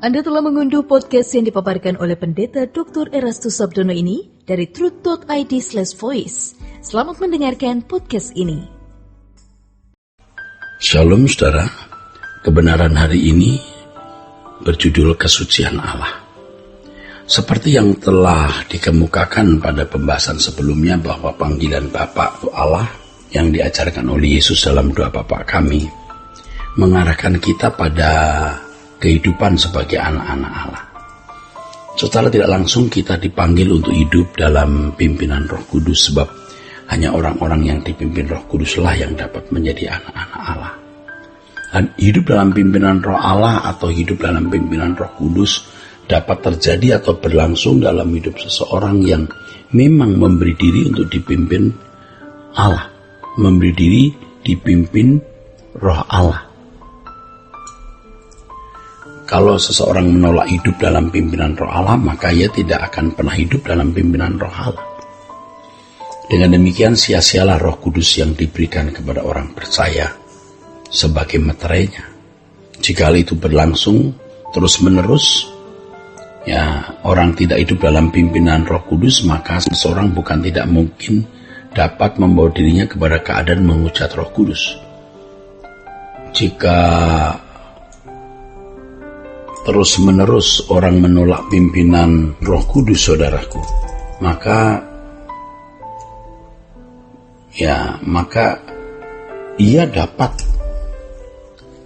Anda telah mengunduh podcast yang dipaparkan oleh Pendeta Dr. Erastus Sabdono ini dari truth.id/voice. Selamat mendengarkan podcast ini. Shalom saudara, kebenaran hari ini berjudul kesucian Allah. Seperti yang telah dikemukakan pada pembahasan sebelumnya bahwa panggilan Bapa Allah yang diajarkan oleh Yesus dalam doa Bapa kami mengarahkan kita pada kehidupan sebagai anak-anak Allah. Secara tidak langsung kita dipanggil untuk hidup dalam pimpinan Roh Kudus, sebab hanya orang-orang yang dipimpin Roh Kuduslah yang dapat menjadi anak-anak Allah. Dan hidup dalam pimpinan Roh Allah atau hidup dalam pimpinan Roh Kudus dapat terjadi atau berlangsung dalam hidup seseorang yang memang memberi diri untuk dipimpin Allah, memberi diri dipimpin Roh Allah. Kalau seseorang menolak hidup dalam pimpinan Roh Allah, maka ia tidak akan pernah hidup dalam pimpinan Roh Allah. Dengan demikian sia-sialah Roh Kudus yang diberikan kepada orang percaya sebagai meterainya. Jika hal itu berlangsung terus-menerus, ya, orang tidak hidup dalam pimpinan Roh Kudus, maka seseorang bukan tidak mungkin dapat membawa dirinya kepada keadaan menghujat Roh Kudus. Jika terus-menerus orang menolak pimpinan Roh Kudus, saudaraku, maka ia dapat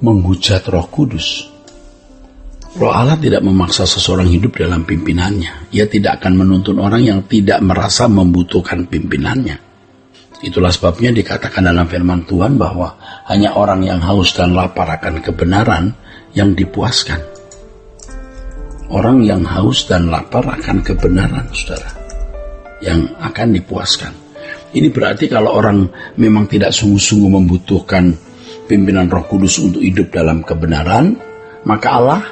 menghujat Roh Kudus. Roh Allah tidak memaksa seseorang hidup dalam pimpinannya. Ia tidak akan menuntun orang yang tidak merasa membutuhkan pimpinannya. Itulah sebabnya dikatakan dalam firman Tuhan bahwa hanya orang yang haus dan lapar akan kebenaran yang dipuaskan. Orang yang haus dan lapar akan kebenaran, saudara, yang akan dipuaskan. Ini berarti kalau orang memang tidak sungguh-sungguh membutuhkan pimpinan Roh Kudus untuk hidup dalam kebenaran, maka Allah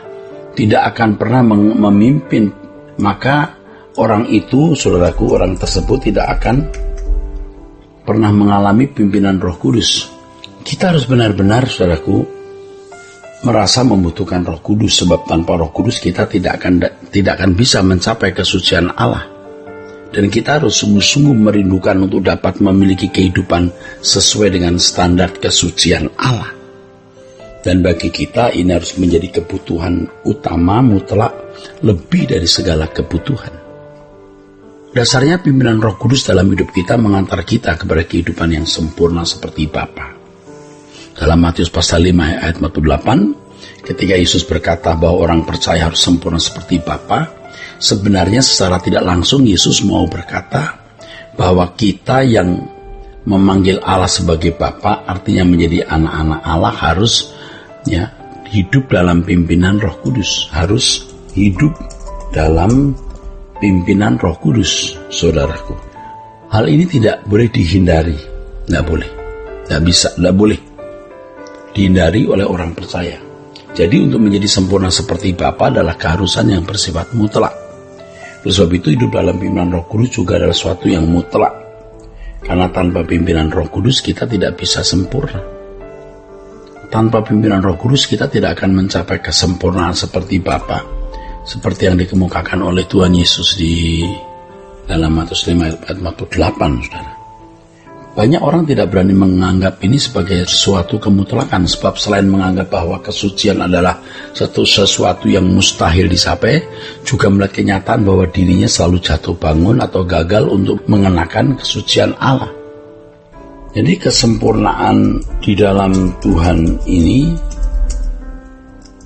tidak akan pernah memimpin. Maka orang itu, saudaraku, orang tersebut tidak akan pernah mengalami pimpinan Roh Kudus. Kita harus benar-benar, saudaraku, merasa membutuhkan Roh Kudus, sebab tanpa Roh Kudus kita tidak akan bisa mencapai kesucian Allah. Dan kita harus sungguh-sungguh merindukan untuk dapat memiliki kehidupan sesuai dengan standar kesucian Allah. Dan bagi kita ini harus menjadi kebutuhan utama mutlak, lebih dari segala kebutuhan. Dasarnya pimpinan Roh Kudus dalam hidup kita mengantar kita kepada kehidupan yang sempurna seperti Bapa. Dalam Matius pasal 5 ayat 48, ketika Yesus berkata bahwa orang percaya harus sempurna seperti Bapa, sebenarnya secara tidak langsung Yesus mau berkata bahwa kita yang memanggil Allah sebagai Bapa, artinya menjadi anak-anak Allah, harus hidup dalam pimpinan Roh Kudus, harus hidup dalam pimpinan Roh Kudus, saudaraku. Hal ini tidak boleh dihindari, tidak boleh, tidak boleh dihindari oleh orang percaya. Jadi untuk menjadi sempurna seperti Bapa adalah keharusan yang bersifat mutlak. Oleh sebab itu hidup dalam pimpinan Roh Kudus juga adalah sesuatu yang mutlak. Karena tanpa pimpinan Roh Kudus kita tidak bisa sempurna. Tanpa pimpinan Roh Kudus kita tidak akan mencapai kesempurnaan seperti Bapa, seperti yang dikemukakan oleh Tuhan Yesus di dalam Matius 5 ayat 48, saudara. Banyak orang tidak berani menganggap ini sebagai sesuatu kemutlakan, sebab selain menganggap bahwa kesucian adalah sesuatu yang mustahil dicapai, juga melihat kenyataan bahwa dirinya selalu jatuh bangun atau gagal untuk mengenakan kesucian Allah. Jadi kesempurnaan di dalam Tuhan ini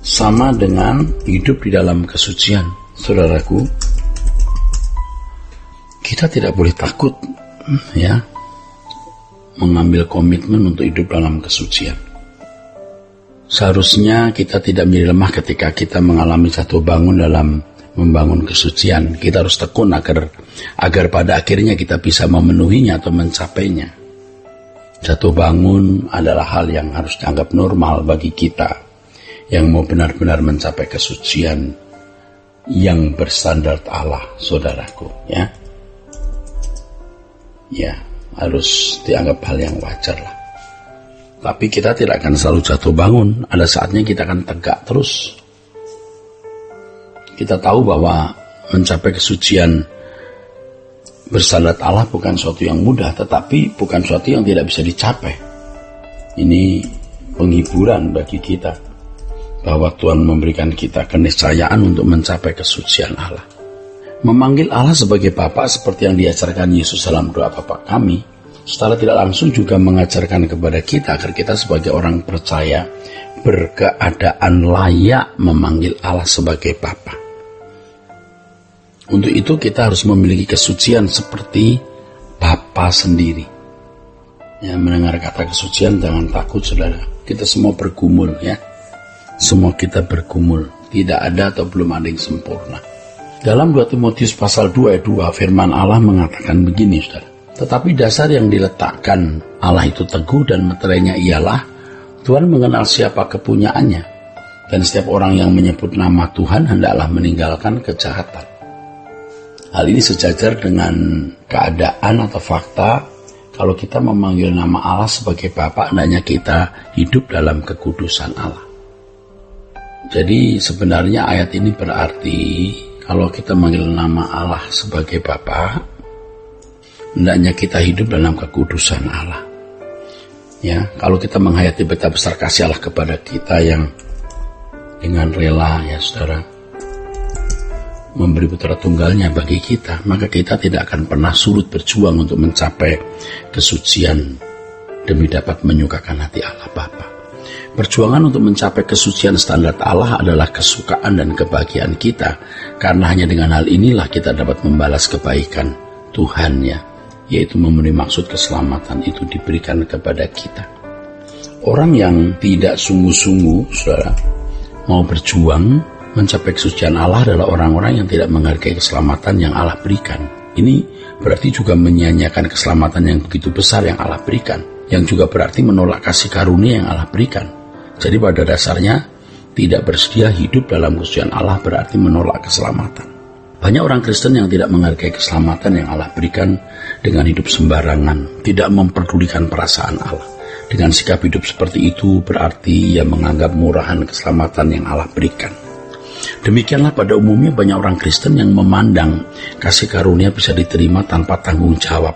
sama dengan hidup di dalam kesucian. Saudaraku, kita tidak boleh takut mengambil komitmen untuk hidup dalam kesucian. Seharusnya kita tidak menjadi lemah ketika kita mengalami jatuh bangun dalam membangun kesucian. Kita harus tekun agar pada akhirnya kita bisa memenuhinya atau mencapainya. Jatuh bangun adalah hal yang harus dianggap normal bagi kita yang mau benar-benar mencapai kesucian yang berstandar Allah, saudaraku, harus dianggap hal yang wajar lah. Tapi kita tidak akan selalu jatuh bangun. Ada saatnya kita akan tegak terus. Kita tahu bahwa mencapai kesucian bersahadat Allah bukan suatu yang mudah, tetapi bukan suatu yang tidak bisa dicapai. Ini penghiburan bagi kita bahwa Tuhan memberikan kita keniscayaan untuk mencapai kesucian Allah. Memanggil Allah sebagai Bapa seperti yang diajarkan Yesus dalam doa Bapa kami, secara tidak langsung juga mengajarkan kepada kita agar kita sebagai orang percaya berkeadaan layak memanggil Allah sebagai Bapa. Untuk itu kita harus memiliki kesucian seperti Bapa sendiri. Ya, mendengar kata kesucian jangan takut saudara. Kita semua bergumul ya. Semua kita bergumul. Tidak ada atau belum ada yang sempurna. Dalam 2 Timotius pasal 2 ayat 2 firman Allah mengatakan begini saudara. Tetapi dasar yang diletakkan Allah itu teguh dan meterainya ialah Tuhan mengenal siapa kepunyaannya. Dan setiap orang yang menyebut nama Tuhan hendaklah meninggalkan kejahatan. Hal ini sejajar dengan keadaan atau fakta kalau kita memanggil nama Allah sebagai Bapa, hendaknya kita hidup dalam kekudusan Allah. Jadi sebenarnya ayat ini berarti kalau kita memanggil nama Allah sebagai Bapa, hendaknya kita hidup dalam kekudusan Allah. Ya, kalau kita menghayati betapa besar kasih Allah kepada kita yang dengan rela ya saudara memberi putra tunggalnya bagi kita, maka kita tidak akan pernah surut berjuang untuk mencapai kesucian demi dapat menyukakan hati Allah Bapa. Perjuangan untuk mencapai kesucian standar Allah adalah kesukaan dan kebahagiaan kita, karena hanya dengan hal inilah kita dapat membalas kebaikan Tuhan ya, yaitu memenuhi maksud keselamatan itu diberikan kepada kita. Orang yang tidak sungguh-sungguh saudara mau berjuang mencapai kesucian Allah adalah orang-orang yang tidak menghargai keselamatan yang Allah berikan. Ini berarti juga menyia-nyiakan keselamatan yang begitu besar yang Allah berikan, yang juga berarti menolak kasih karunia yang Allah berikan. Jadi pada dasarnya tidak bersedia hidup dalam kesucian Allah berarti menolak keselamatan. Banyak orang Kristen yang tidak menghargai keselamatan yang Allah berikan dengan hidup sembarangan, tidak memperdulikan perasaan Allah. Dengan sikap hidup seperti itu berarti ia menganggap murahan keselamatan yang Allah berikan. Demikianlah pada umumnya banyak orang Kristen yang memandang kasih karunia bisa diterima tanpa tanggung jawab.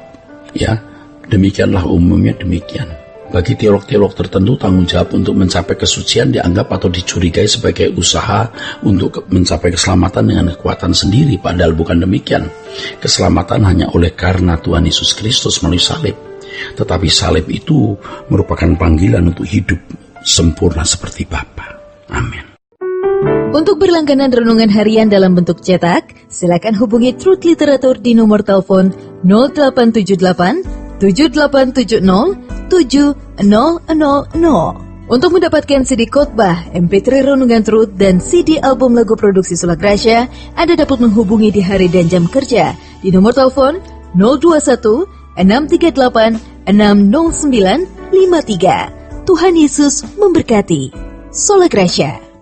Ya, demikianlah umumnya demikian. Bagi teolog-teolog tertentu tanggung jawab untuk mencapai kesucian dianggap atau dicurigai sebagai usaha untuk mencapai keselamatan dengan kekuatan sendiri, padahal bukan demikian. Keselamatan hanya oleh karena Tuhan Yesus Kristus melalui salib. Tetapi salib itu merupakan panggilan untuk hidup sempurna seperti Bapa. Amin. Untuk berlangganan renungan harian dalam bentuk cetak, silakan hubungi Truth Literatur di nomor telepon 0878 7870 7000. Untuk mendapatkan CD khotbah, MP3 renungan Truth, dan CD album lagu produksi Sola Gracia, Anda dapat menghubungi di hari dan jam kerja di nomor telepon 021 638 60953. Tuhan Yesus memberkati. Sola Gracia.